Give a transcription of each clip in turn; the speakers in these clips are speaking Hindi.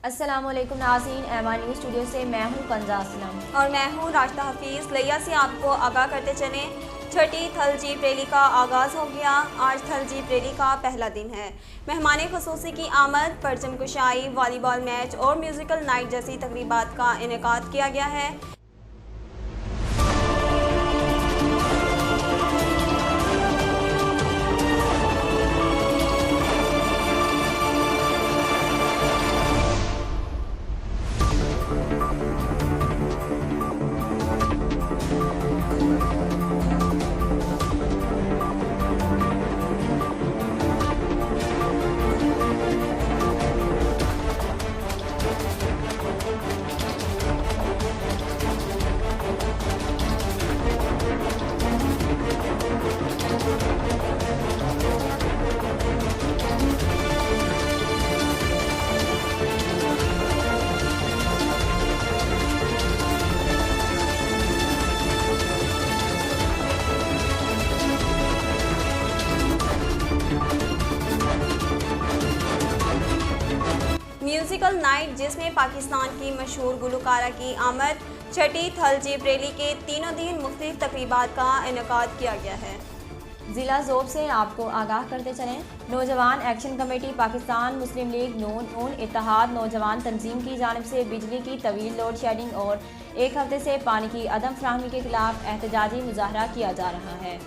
अस्सलामुअलैकुम नाज़रीन, एमान न्यूज़ स्टूडियो से मैं हूं कंजा असलम और मैं हूं राशिदा हफीज़। लिया से आपको आगाह करते चलें, छठी थलजीब रैली का आगाज़ हो गया। आज थलजीब रैली का पहला दिन है। मेहमान खुसूसी की आमद, परचम कुशाई, वॉलीबॉल मैच और म्यूज़िकल नाइट जैसी तकरीबात का इनेकाद किया गया है। म्यूज़िकल नाइट, जिसमें पाकिस्तान की मशहूर गुलकारा की आमद, छठी थलजीब रैली के तीनों दिन मुख्तलिफ तकरीबात का इनेकाद किया गया है। ज़िला ज़ोब से आपको आगाह करते चलें, नौजवान एक्शन कमेटी पाकिस्तान मुस्लिम लीग नून इत्तेहाद नौजवान तंजीम की जानिब से बिजली की तवील लोड शेडिंग और एक हफ्ते से पानी की अदम फराहमी के खिलाफ एहतजाजी मुजाहरा किया जा रहा है।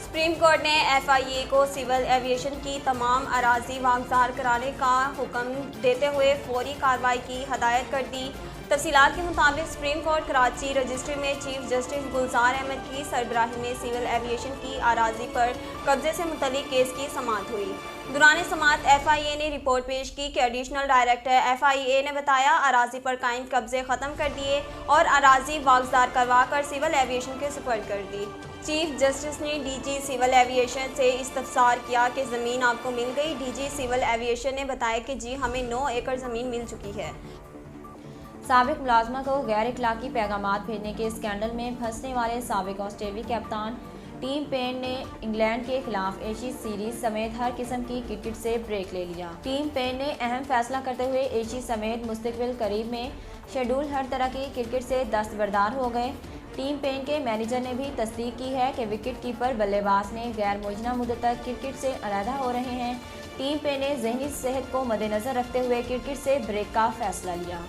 सुप्रीम कोर्ट ने FIA को सिविल एविएशन की तमाम अराजी वागजार कराने का हुक्म देते हुए फौरी कार्रवाई की हदायत कर दी। तफसीलात के मुताबिक सुप्रीम कोर्ट कराची रजिस्ट्री में चीफ जस्टिस गुलजार अहमद की सरबराही में सिविल एविएशन की अराजी पर कब्जे से मुतल्लिक केस की समाअत हुई। दौरान समाअत FIA ने रिपोर्ट पेश की कि एडिशनल डायरेक्टर FIA ने बताया, अराजी पर कायम कब्जे ख़त्म कर दिए और अराजी वागजार करवा कर सिविल एविएशन के सुपर्द कर दी। चीफ जस्टिस ने DG सिविल एविएशन से इस्तफसार किया कि ज़मीन आपको मिल गई। DG सिविल एविएशन ने बताया कि जी हमें 9 एकड़ ज़मीन मिल चुकी है। साबिक मुलाजमा को गैर इखलाकी पैगामात भेजने के स्कैंडल में फंसने वाले साबिक ऑस्ट्रेलियाई कप्तान टिम पेन ने इंग्लैंड के खिलाफ एशिया सीरीज समेत हर किस्म की क्रिकेट से ब्रेक ले लिया। टिम पेन ने अहम फैसला करते हुए एशिया समेत मुस्तकबिल करीब में शेड्यूल हर तरह की क्रिकेट से दस्तबरदार हो गए। टीम पेन के मैनेजर ने भी तस्दीक की है कि विकेट कीपर बल्लेबाज ने गैर मुअज्जला मुद्दत तक क्रिकेट से अलहदा हो रहे हैं। टीम पेन ने जहनी सेहत को मद्देनजर रखते हुए क्रिकेट से ब्रेक का फैसला लिया।